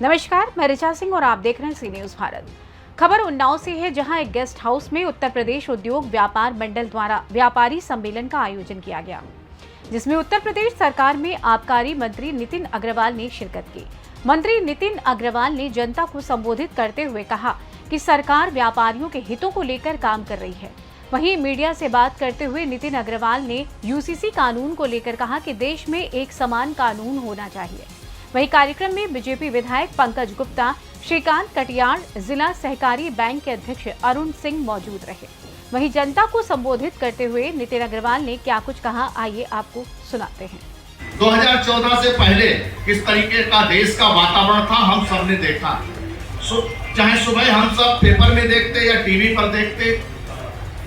नमस्कार, मैं ऋचा सिंह और आप देख रहे हैं सी न्यूज भारत। खबर उन्नाव से है, जहां एक गेस्ट हाउस में उत्तर प्रदेश उद्योग व्यापार मंडल द्वारा व्यापारी सम्मेलन का आयोजन किया गया, जिसमें उत्तर प्रदेश सरकार में आबकारी मंत्री नितिन अग्रवाल ने शिरकत की। मंत्री नितिन अग्रवाल ने जनता को संबोधित करते हुए कहा कि सरकार व्यापारियों के हितों को लेकर काम कर रही है। वहीं मीडिया से बात करते हुए नितिन अग्रवाल ने यूसीसी कानून को लेकर कहा कि देश में एक समान कानून होना चाहिए। वहीं कार्यक्रम में बीजेपी विधायक पंकज गुप्ता, श्रीकांत कटियार, जिला सहकारी बैंक के अध्यक्ष अरुण सिंह मौजूद रहे। वहीं जनता को संबोधित करते हुए नितिन अग्रवाल ने क्या कुछ कहा, आइए आपको सुनाते हैं। 2014 से पहले किस तरीके का देश का वातावरण था हम सब ने देखा। चाहे सुबह हम सब पेपर में देखते या टीवी पर देखते,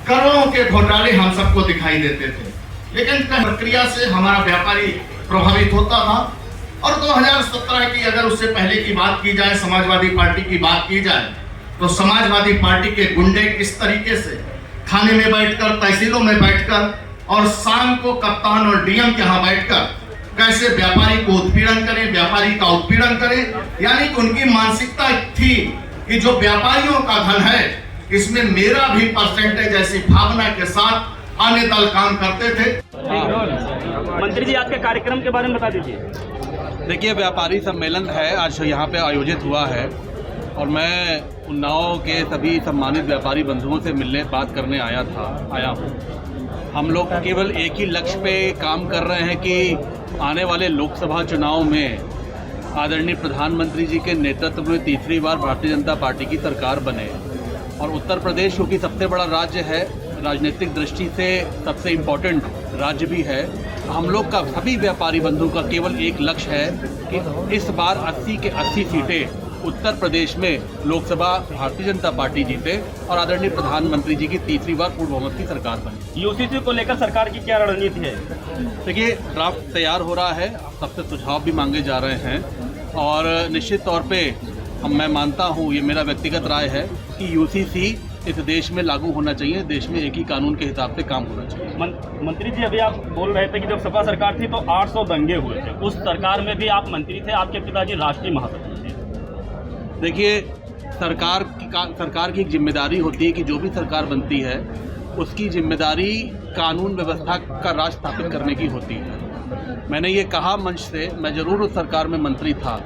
करोड़ों के घोटाले हम सबको दिखाई देते थे, लेकिन प्रक्रिया से हमारा व्यापारी प्रभावित होता था। और 2017 की अगर उससे पहले की बात की जाए, समाजवादी पार्टी की बात की जाए, तो समाजवादी पार्टी के गुंडे किस तरीके से थाने में बैठकर, तहसीलों में बैठकर और शाम को कप्तान और डीएम के यहाँ बैठकर कैसे व्यापारी को उत्पीड़न करें, व्यापारी का उत्पीड़न करें। यानी कि उनकी मानसिकता थी कि जो व्यापारियों का धन है इसमें मेरा भी परसेंटेज, ऐसी भावना के साथ आने दल काम करते थे। मंत्री जी, आज के कार्यक्रम के बारे में बता दीजिए। देखिए, व्यापारी सम्मेलन है, आज यहाँ पे आयोजित हुआ है और मैं उन्नाव के सभी सम्मानित व्यापारी बंधुओं से मिलने बात करने आया हूँ। हम लोग केवल एक ही लक्ष्य पे काम कर रहे हैं कि आने वाले लोकसभा चुनाव में आदरणीय प्रधानमंत्री जी के नेतृत्व में तीसरी बार भारतीय जनता पार्टी की सरकार बने। और उत्तर प्रदेश क्योंकि सबसे बड़ा राज्य है, राजनीतिक दृष्टि से सबसे इम्पोर्टेंट राज्य भी है, हम लोग का सभी व्यापारी बंधु का केवल एक लक्ष्य है कि इस बार 80 के 80 सीटें उत्तर प्रदेश में लोकसभा भारतीय जनता पार्टी जीते और आदरणीय प्रधानमंत्री जी की तीसरी बार पूर्ण बहुमत की सरकार बने। यूसीसी को लेकर सरकार की क्या रणनीति है? देखिए, ड्राफ्ट तैयार हो रहा है, सबसे सुझाव भी मांगे जा रहे हैं और निश्चित तौर पे मैं मानता हूँ, ये मेरा व्यक्तिगत राय है कि यूसीसी इस देश में लागू होना चाहिए। देश में एक ही कानून के हिसाब से काम होना चाहिए। मंत्री जी, अभी आप बोल रहे थे कि जब सपा सरकार थी तो 800 दंगे हुए थे, उस सरकार में भी आप मंत्री थे, आपके पिताजी राष्ट्रीय महासचिव थे। देखिए, सरकार की एक जिम्मेदारी होती है कि जो भी सरकार बनती है उसकी जिम्मेदारी कानून व्यवस्था का राज स्थापित करने की होती है। मैंने ये कहा मंच से, मैं ज़रूर उस सरकार में मंत्री था,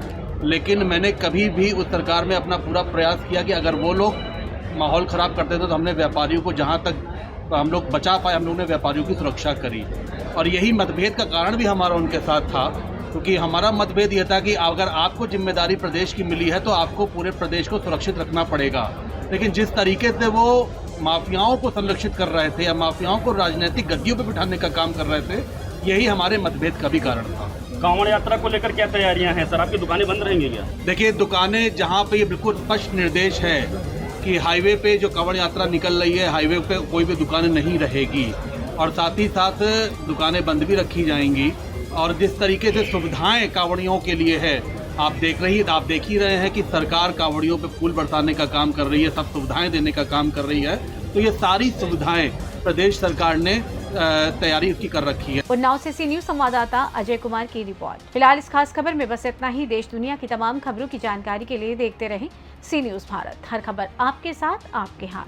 लेकिन मैंने कभी भी उस सरकार में अपना पूरा प्रयास किया कि अगर वो लोग माहौल ख़राब करते थे तो हमने व्यापारियों को जहाँ तक हम लोग बचा पाए, हम लोगों ने व्यापारियों की सुरक्षा करी। और यही मतभेद का कारण भी हमारा उनके साथ था, क्योंकि हमारा मतभेद यह था कि अगर आपको जिम्मेदारी प्रदेश की मिली है तो आपको पूरे प्रदेश को सुरक्षित रखना पड़ेगा। लेकिन जिस तरीके से वो माफियाओं को संरक्षित कर रहे थे या माफियाओं को राजनीतिक गद्दियों पर बिठाने का काम कर रहे थे, यही हमारे मतभेद का भी कारण था। कांवड़ यात्रा को लेकर क्या तैयारियां हैं सर? आपकी दुकानें बंद रहेंगी क्या? देखिए, दुकानें जहाँ पे ये बिल्कुल स्पष्ट निर्देश है कि हाईवे पे जो कांवड़ यात्रा निकल रही है, हाईवे पे कोई भी दुकानें नहीं रहेगी और साथ ही साथ दुकानें बंद भी रखी जाएंगी। और जिस तरीके से सुविधाएं कांवड़ियों के लिए है, आप देख ही रहे हैं कि सरकार कांवड़ियों पे फूल बरसाने का काम कर रही है, सब सुविधाएं देने का काम कर रही है। तो ये सारी सुविधाएं प्रदेश सरकार ने तैयारी उसकी कर रखी है। उन्नाव से सी न्यूज संवाददाता अजय कुमार की रिपोर्ट। फिलहाल इस खास खबर में बस इतना ही। देश दुनिया की तमाम खबरों की जानकारी के लिए देखते रहें सी न्यूज भारत। हर खबर आपके साथ, आपके हाथ।